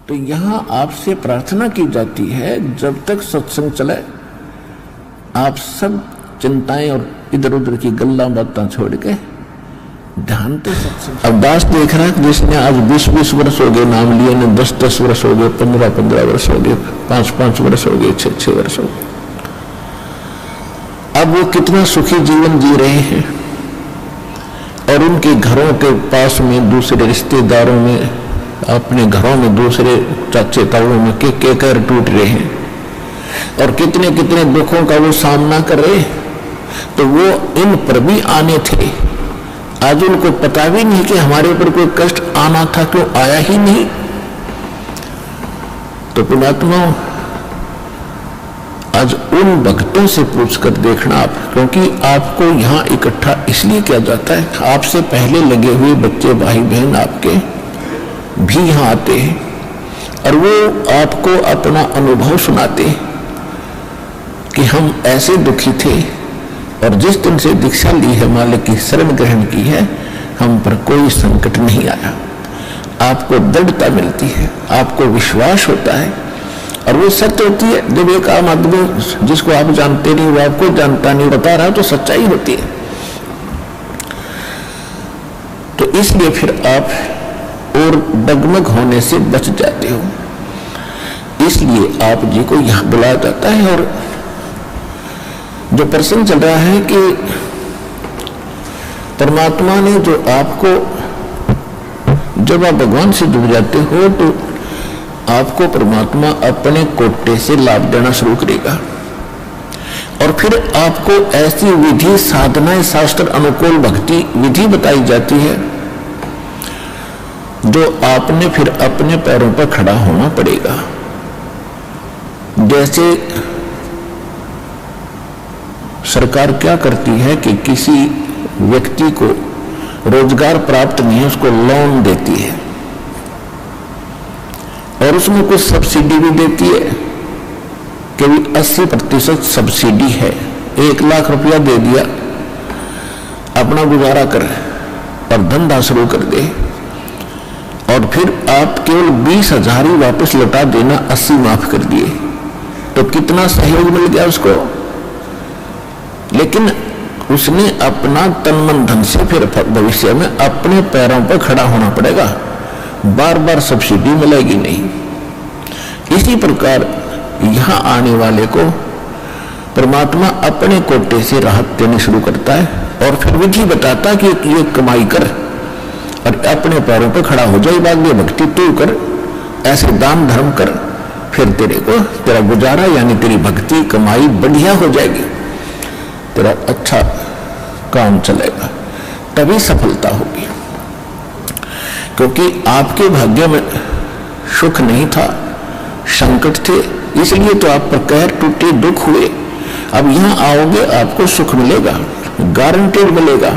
तो यहाँ आपसे प्रार्थना की जाती है, जब तक सत्संग चले आप सब चिंताएं और इधर उधर की गल्ला बातें छोड़ के ध्यान तो सत्संग। अब दास देख रहा है जिसने आज 20-20 वर्ष हो गए नाम लिए, ने 10-10 वर्ष हो गए, 15-15 वर्ष हो गए, 5-5 वर्ष हो गए, 6-6 वर्ष हो गए, अब वो कितना सुखी जीवन जी रहे हैं और उनके घरों के पास में दूसरे रिश्तेदारों में, अपने घरों में दूसरे चाचे ताऊ में के कर टूट रहे हैं और कितने कितने दुखों का वो सामना कर रहे। तो वो इन पर भी आने थे, आज उनको पता भी नहीं कि हमारे ऊपर कोई कष्ट आना था, क्यों आया ही नहीं। तो पुण्यात्मा आज उन भक्तों से पूछकर देखना आप, क्योंकि आपको यहाँ इकट्ठा इसलिए किया जाता है, आपसे पहले लगे हुए बच्चे भाई बहन आपके भी यहाँ आते हैं और वो आपको अपना अनुभव सुनाते हैं कि हम ऐसे दुखी थे और जिस दिन से दीक्षा ली है, मालिक की शरण ग्रहण की है, हम पर कोई संकट नहीं आया। आपको दृढ़ता मिलती है, आपको विश्वास होता है और वो सत्य होती है। जब एक आम आदमी जिसको आप जानते नहीं, वो आपको जानता नहीं, बता रहा तो सच्चाई होती है। तो इसलिए फिर आप और डगमग होने से बच जाते हो, इसलिए आप जी को यहां बुलाया जाता है। और जो प्रश्न चल रहा है कि परमात्मा ने जो आपको, जब आप भगवान से जुड़ जाते हो तो आपको परमात्मा अपने कोटे से लाभ देना शुरू करेगा और फिर आपको ऐसी विधि साधनाएं, शास्त्र अनुकूल भक्ति विधि बताई जाती है जो आपने फिर अपने पैरों पर खड़ा होना पड़ेगा। जैसे सरकार क्या करती है कि किसी व्यक्ति को रोजगार प्राप्त नहीं है, उसको लोन देती है और उसमें कुछ सब्सिडी भी देती है कि 80% सब्सिडी है, 1 लाख रुपया दे दिया, अपना गुजारा कर और धंधा शुरू कर दे और फिर आप केवल 20,000 ही वापस लौटा देना, 80 माफ कर दिए, तो कितना सहयोग मिल गया उसको। लेकिन उसने अपना तन मन धन से फिर भविष्य में अपने पैरों पर खड़ा होना पड़ेगा, बार बार सब्सिडी मिलेगी नहीं। इसी प्रकार यहां आने वाले को परमात्मा अपने कोटे से राहत देनी शुरू करता है और फिर विधि बताता कि ये कमाई कर और अपने पैरों पर खड़ा हो जाए, भाग्य भक्ति तू कर, ऐसे दान धर्म कर, फिर तेरे को तेरा गुजारा यानी तेरी भक्ति कमाई बढ़िया हो जाएगी, तेरा अच्छा काम चलेगा, तभी सफलता होगी। क्योंकि आपके भाग्य में सुख नहीं था, संकट थे, इसलिए तो आप पर कहर टूटे, दुख हुए। अब यहाँ आओगे आपको सुख मिलेगा, गारंटेड मिलेगा,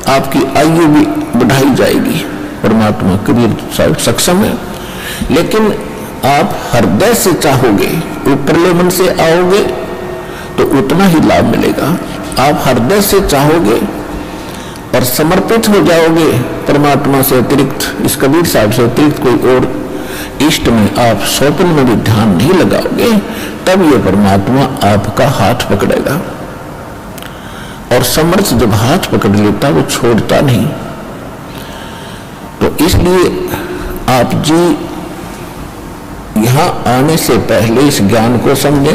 आपकी आयु भी बढ़ाई जाएगी, परमात्मा कबीर सक्षम है। लेकिन आप हृदय से चाहोगे, ऊपरले मन से आओगे तो उतना ही लाभ मिलेगा। आप हृदय से चाहोगे और समर्पित हो जाओगे परमात्मा से अतिरिक्त, इस कबीर साहब से अतिरिक्त कोई और इष्ट में आप स्वप्न में भी ध्यान नहीं लगाओगे, तब ये परमात्मा आपका हाथ पकड़ेगा और समर्थ जब हाथ पकड़ लेता वो छोड़ता नहीं। तो इसलिए आप जी यहां आने से पहले इस ज्ञान को समझे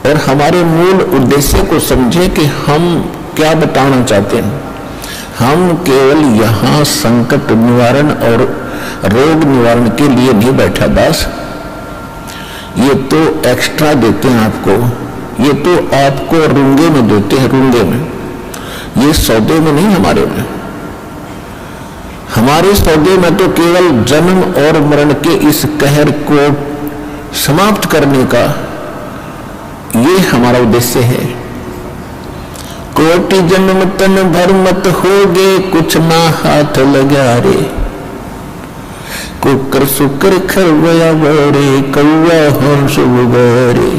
और हमारे मूल उद्देश्य को समझे कि हम क्या बताना चाहते हैं। हम केवल यहाँ संकट निवारण और रोग निवारण के लिए नहीं बैठा दास, ये तो एक्स्ट्रा देते हैं आपको, ये तो आपको रूंगे में देते हैं, रूंगे में, ये सौदे में नहीं हमारे में। हमारे सौदे में तो केवल जन्म और मरण के इस कहर को समाप्त करने का ये हमारा उद्देश्य है। कोटि जन्म तन भर मत होगे, कुछ ना हाथ लगा रे, कुकर सुकर खरवया बड़े, कौआ हंस बरे।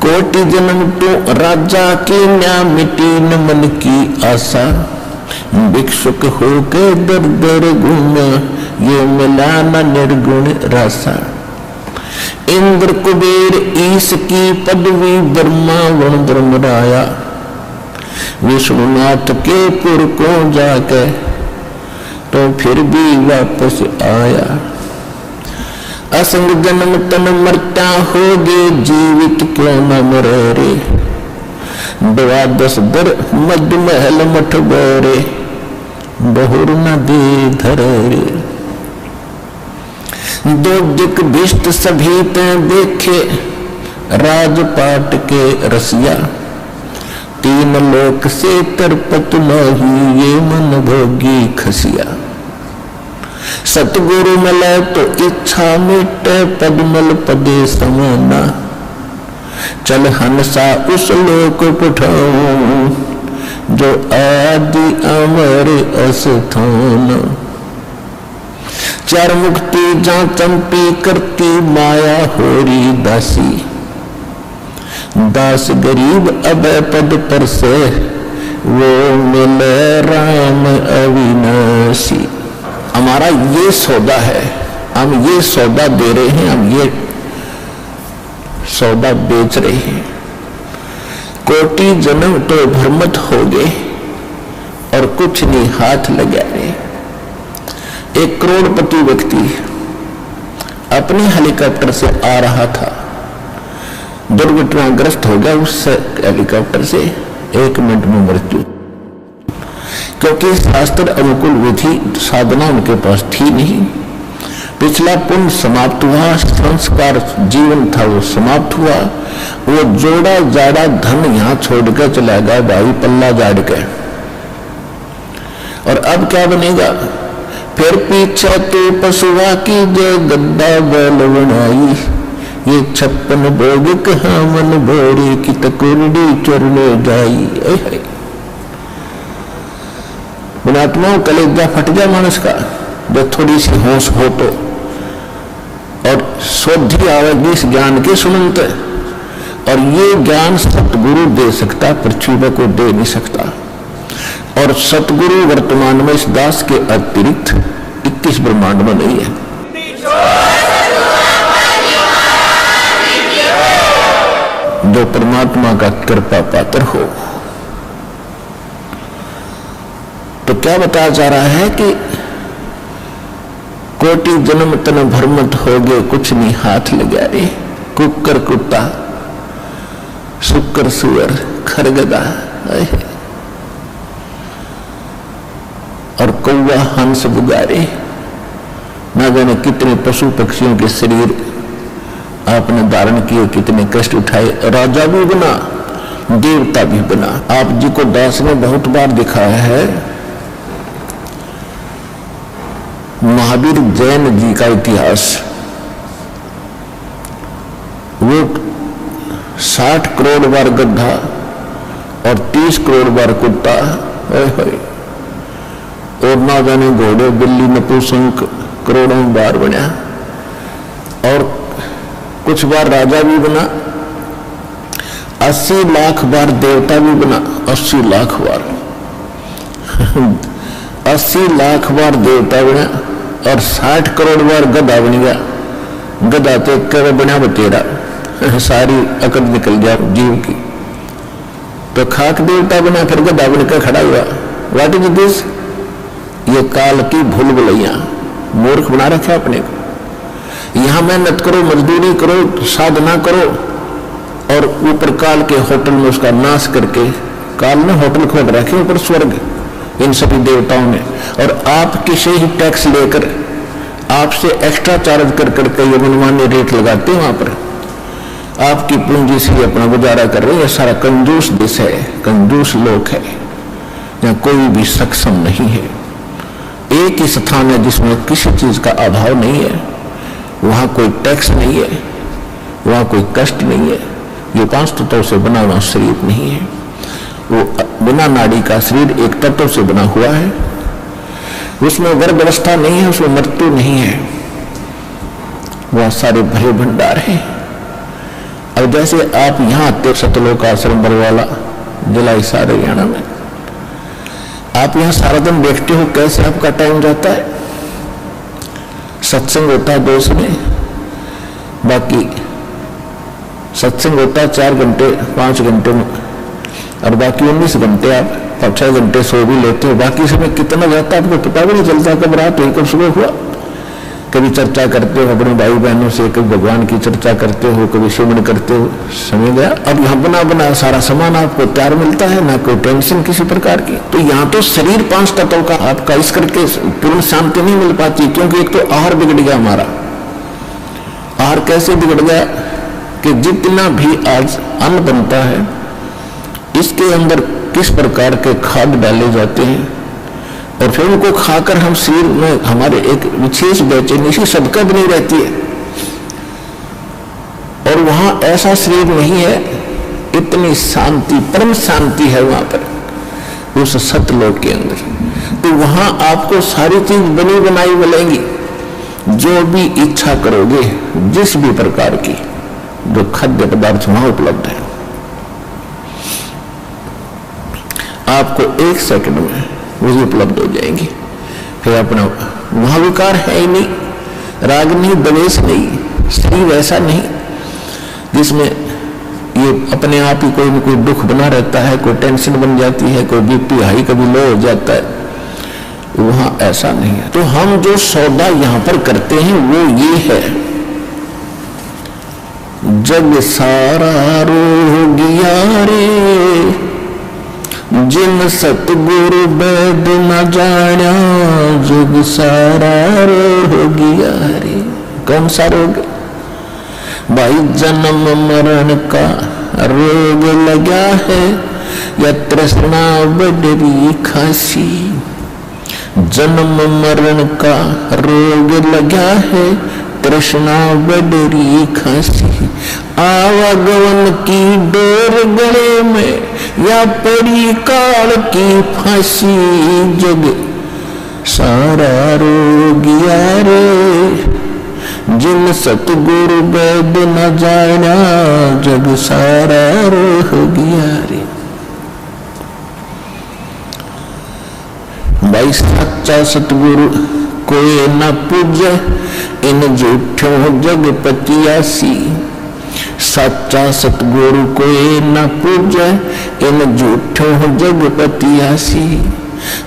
कोटि जन्म तो राजा की न्या, मिटी न मन की आशा, भिक्षुक होके दर दर घूमा, ये मिला न निर्गुण रासा। इंद्र कुबेर ईश की पदवी, ब्रह्मा वरुण ब्रह्मराया, विष्णुनाथ के पुर को जाके तो फिर भी वापस आया। असंग जन्म तन मरता होगे, जीवित क्यों न मरे रे। 12 दर मध्य महल मठ बोरे, बहुर न दे धरे रे। 2 दिक भिष्ट सभी ते देखे, राजपाट के रसिया। 3 लोक से तरपत नहीं, ये मन भोगी खसिया। सतगुरु मिले तो इच्छा मिटे, पद्मल पदे समाना। चल हंसा उस लोक पठाऊं, जो आदि अमर अस्थान। 4 मुक्ति जा चंपी करती, माया होरी दासी। दास गरीब अभय पद पर से, वो मिले राम अविनाशी। हमारा ये सौदा है, हम ये सौदा दे रहे हैं, हम ये सौदा बेच रहे हैं। कोटि जन्म तो भ्रमत हो गए, और कुछ नहीं हाथ लगा रहे। 1 करोड़पति व्यक्ति अपने हेलीकॉप्टर से आ रहा था, दुर्घटनाग्रस्त हो गया। उस हेलीकॉप्टर से 1 मिनट में मृत्यु, क्योंकि शास्त्र अनुकूल विधि साधना उनके पास थी नहीं। पिछला पुण्य समाप्त हुआ, संस्कार जीवन था वो समाप्त हुआ। वो जोड़ा जाड़ा धन यहां छोड़कर चला गया भाई, पल्ला झाड़ के। और अब क्या बनेगा? फिर पीछे तो पशुआ की जो गद्दा बैल बनाई, ये 56 भोग कहाँ मन भोरी की तकुरडी चरने जाई। पुणात्माओं कलेजा फट जाए मानस का, जब थोड़ी सी होश हो तो, और शोधी आवेगी इस ज्ञान के सुनते। और ये ज्ञान सतगुरु दे सकता, पृथ्वी पर कोई दे नहीं सकता। और सतगुरु वर्तमान में इस दास के अतिरिक्त 21 ब्रह्मांड में नहीं है। जो परमात्मा का कृपा पात्र हो। तो क्या बताया जा रहा है कि कोटि जन्म तन भ्रमत हो गए, कुछ नहीं हाथ लगा रे। कुकर कुत्ता, शुकर सुअर, खरगदा और कौवा हंस बुगारे, ना जाने कितने पशु पक्षियों के शरीर आपने धारण किए, कितने कष्ट उठाए। राजा भी बना, देवता भी बना। आप जी को दास ने बहुत बार दिखाया है महावीर जैन जी का इतिहास। वो 60 करोड़ बार गधा और 30 करोड़ बार कुत्ता, और ना जाने घोड़े बिल्ली नपुंसक करोड़ों बार बना। और कुछ बार राजा भी बना, 80 लाख बार देवता भी बना। 80 लाख बार 80 लाख बार देवता बना, और 60 करोड़ बार गधा बन गया। गधा तो कर बना बतेरा, सारी अकल निकल गया जीव की। तो खाक देवता बना, फिर गधा बनकर खड़ा हुआ। What is this? ये काल की भूल भुलैया, मूर्ख बना रखा अपने को। यहां मेहनत करो, मजदूरी करो, साधना करो, और ऊपर काल के होटल में उसका नाश करके, काल ने होटल खोल रखे ऊपर स्वर्ग इन सभी देवताओं ने, और आपके से ही टैक्स लेकर आपसे एक्स्ट्रा चार्ज कर करके ये मनमानी रेट लगाते हैं। वहां पर आपकी पूंजी से अपना गुजारा कर रहे हैं। ये सारा कंजूस देश है, कंजूस लोग है, यहाँ कोई भी सक्षम नहीं है। एक ही स्थान है जिसमें किसी चीज का अभाव नहीं है, वहां कोई टैक्स नहीं है, वहां कोई कष्ट नहीं है। ये 5 तत्वों से बना हुआ शरीर नहीं है, वो बिना नाड़ी का शरीर 1 तत्व से बना हुआ है। उसमें वर्ग अवस्था नहीं है, उसमें मृत्यु नहीं है, वह सारे भरे भंडार हैं। अब जैसे आप यहाँ आते सतलोक आश्रम बरवाला जिला हिसार हरियाणा में, आप यहाँ सारा दिन देखते हो कैसे आपका टाइम जाता है। सत्संग होता है 2 समय, बाकी सत्संग होता है 4 घंटे 5 घंटे में, और बाकी 19 घंटे आप 6 घंटे सो भी लेते हो। बाकी समय कितना जाता है आपको पता भी नहीं चलता, कब रात हुई कब सुबह हुआ। कभी चर्चा करते हो अपने भाई बहनों से, कभी भगवान की चर्चा करते हो, कभी सुमन करते हो, समय गया। अब यहाँ बना बना सारा सामान आपको तैयार मिलता है, ना कोई टेंशन किसी प्रकार की। तो यहाँ तो शरीर 5 तत्वों का आपका इस करके पूर्ण शांति नहीं मिल पाती, क्योंकि एक तो आहार बिगड़ गया हमारा। आहार कैसे बिगड़ गया कि जितना भी आज अन्न बनता है इसके अंदर किस प्रकार के खाद डाले जाते हैं, और फिर उनको खाकर हम शरीर में हमारे एक विशेष बेचैनी सी सबका बनी रहती है। और वहां ऐसा शरीर नहीं है, इतनी शांति, परम शांति है वहां पर उस सतलोक के अंदर। तो वहां आपको सारी चीज बनी बनाई मिलेंगी, जो भी इच्छा करोगे जिस भी प्रकार की जो खाद्य पदार्थ वहां उपलब्ध है, आपको 1 सेकंड में वो उपलब्ध हो जाएंगे। फिर अपना वहां विकार है ही नहीं, राग नहीं, द्वेष नहीं, शरीर ऐसा नहीं जिसमें ये अपने आप ही कोई न कोई दुख बना रहता है, कोई टेंशन बन जाती है, कोई बीपी हाई कभी लो हो जाता है, वहां ऐसा नहीं है। तो हम जो सौदा यहां पर करते हैं वो ये है, जग सारा रोगिया रे जिन सतगुरु वैद न जाना, जग सारा रोगिया रे। कौन सा रोग भाई? जन्म मरण का रोग लगा है, या तृष्णा बड़ी खासी। जन्म मरण का रोग लगा है, तृष्णा बड़ी खासी। आवागमन की डोर गले में, या पड़ी काल की फांसी। जग सारा रोगिया रे जिन सतगुरु वैद न जाना, जग सारा रोगिया रे। भाई सच्चा सतगुरु कोई न पूजे, इन झूठों जग पतियासी। सच्चा सतगुरु कोई न पूजे, इन झूठों जग पतियासी।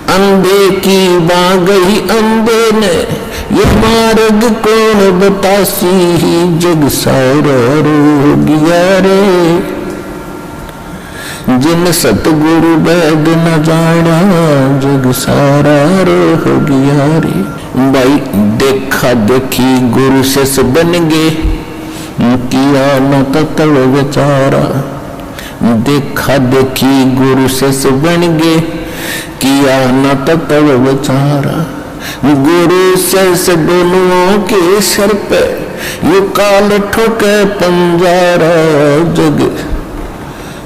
अंधे की बां गई अंधे ने, ये मार्ग कौन बतासी। जग सारा रोगिया रे जिन सतगुरु वैद न जाना, जग सारा रोगिया रे। भाई देखा देखी गुरु से बन गे, किया न तत्व विचारा। देखा देखी गुरु से बन गे, किया न तत्व विचारा। गुरु से दोनों के सर पे, यू काल ठोके पंजारा। जग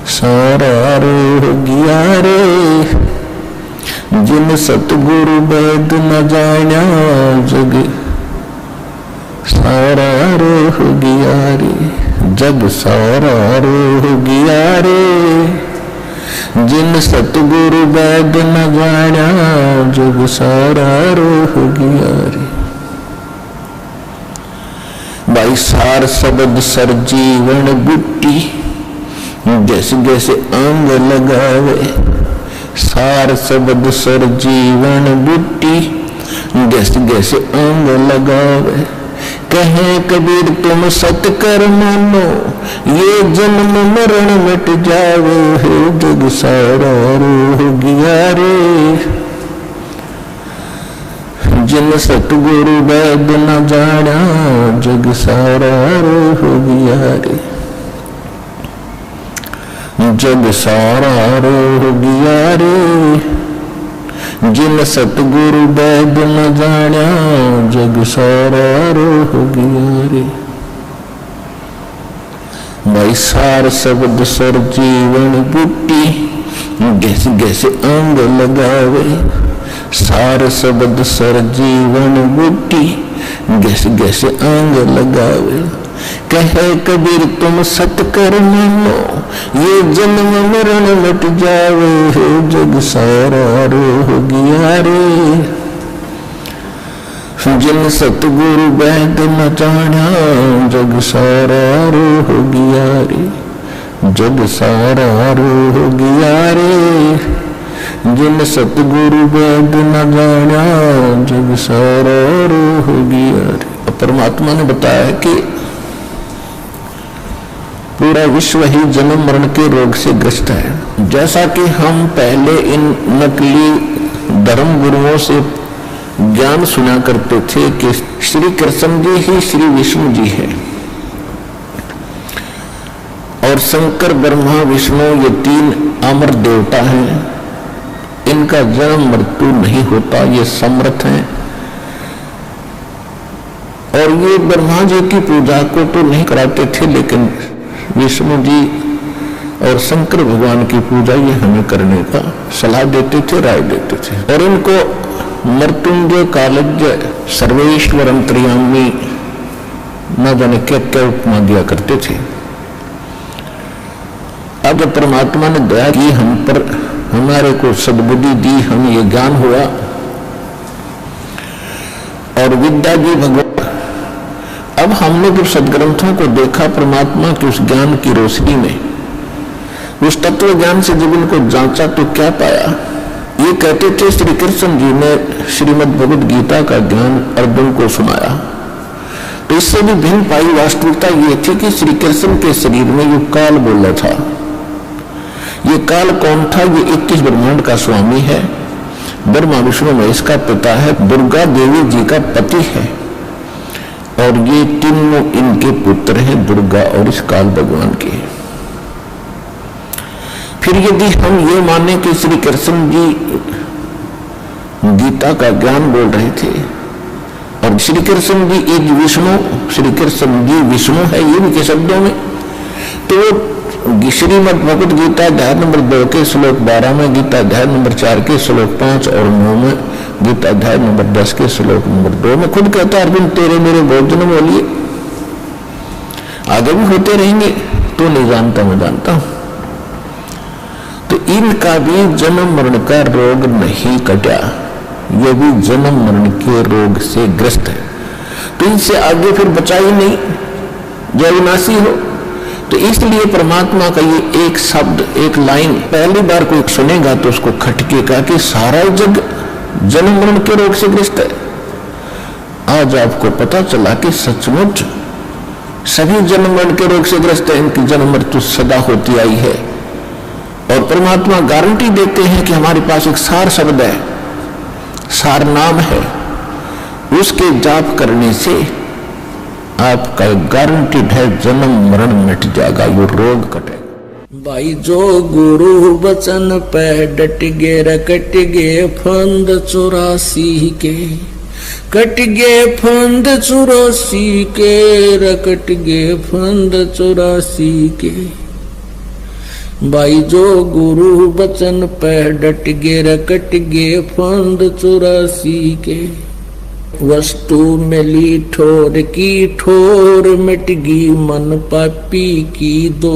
सारा रोगिया रे जिन सतगुरु वैद न जाना, जग सारा रोगिया रे। जग सारा रोगिया रे जिन सतगुरु वैद न जाना, जग सारा रोगिया रे। भाई सार शब्द सर जीवन बुट्टी, जैसे जैसे अंग लगावे। सार शब्द सर जीवन बुट्टी, जैसे जैसे अंग लगावे। कहे कबीर तुम सत कर मानो, ये जन्म मरण मिट जावे। जग सारा रोगिया रे जिन सतगुरु वैद न जाना, जग सारा रोगिया रे। जग सारा रोगिया रे जिन सतगुरु वैद न जाना, जग सारा रोगिया रे। भाई सार शब्द सर जीवन बुट्टी, गैसे गैसे अंग लगावे। सार शब्द सर जीवन बुट्टी, गैसे गैसे अंग लगावे। कहे कबीर तुम सत कर मानो, ये जन्म मरण मिट जावे, जग सारा रोह गया रे। जिन सतगुरु वैद न जाना, जग सारा रोह गया रे, जग सारा रोह गया रे। जिन सतगुरु वैद न जाना, जग सारा रोह गया रे। परमात्मा ने बताया कि पूरा विश्व ही जन्म मरण के रोग से ग्रस्त है। जैसा कि हम पहले इन नकली धर्म गुरुओं से ज्ञान सुना करते थे कि श्री कृष्ण जी ही श्री विष्णु जी है और शंकर ब्रह्मा विष्णु ये तीन अमर देवता हैं, इनका जन्म मृत्यु नहीं होता, ये समर्थ हैं। और ये ब्रह्मा जी की पूजा को तो नहीं कराते थे, लेकिन विष्णु जी और शंकर भगवान की पूजा ये हमें करने का सलाह देते थे, राय देते थे। और इनको मृत्युंजय, कालज्ञ, सर्वेश्वर, अंतर्यामी न जाने क्या क्या उपमा दिया करते थे। अब परमात्मा ने दया की हम पर, हमारे को सद्बुद्धि दी, हमें ये ज्ञान हुआ और विद्या दी भगवान। अब हमने जब सदग्रंथों को देखा परमात्मा के उस ज्ञान की रोशनी में, उस तत्व ज्ञान से जब इनको जांचा तो क्या पाया? ये कहते थे श्री कृष्ण जी ने श्रीमद् भगवद गीता का ज्ञान अर्जुन को सुनाया, तो इससे भी भिन्न पाई वास्तविकता ये थी कि श्री कृष्ण के शरीर में ये काल बोला था। ये काल कौन था? ये 21 ब्रह्मांड का स्वामी है, ब्रह्मा विष्णु महेश का पिता है, दुर्गा देवी जी का पति है और ये तीनों इनके पुत्र हैं, दुर्गा और इस काल भगवान के। फिर यदि हम ये माने कि श्री कृष्ण जी गीता का ज्ञान बोल रहे थे और श्री कृष्ण जी एक विष्णु, श्री कृष्ण जी विष्णु है ये भी के शब्दों में, तो श्रीमद् भगवद गीता अध्याय नंबर 2 के श्लोक 12 में, गीता अध्याय नंबर 4 के श्लोक 5 और 9 में, गीता अध्याय नंबर 10 के श्लोक नंबर 2 में खुद कहता है अर्जुन तेरे मेरे बहुत जन्म हो लिए, आगे भी होते रहेंगे, तो नहीं जानता मैं जानता हूं। तो इनका भी जन्म मरण का रोग नहीं कटा, ये भी जन्म मरण के रोग से ग्रस्त है, तो इनसे आगे फिर बचा ही नहीं, जो अविनाशी हो। तो इसलिए परमात्मा का ये एक शब्द, एक लाइन पहली बार कोई सुनेगा तो उसको खटकेगा कि सारा जग जन्म मरण के रोग से ग्रस्त है। आज आपको पता चला कि सचमुच सभी जन्म मरण के रोग से ग्रस्त है, इनकी जन्म मृत्यु सदा होती आई है। और परमात्मा गारंटी देते हैं कि हमारे पास एक सार शब्द है, सार नाम है, उसके जाप करने से आपका गारंटीड है जन्म मरण मिट जाएगा, वो रोग कटेगा। भाई जो गुरु वचन पे डट गे, रकट गे फंद 84 के, कट गे फंद 84 के, रकट गे फंद 84 के। भाई जो गुरु वचन पे डट गे, रकट गे फंद 84 के। वस्तु मिली ठोर की ठोर, मिट गई मन पापी की दो।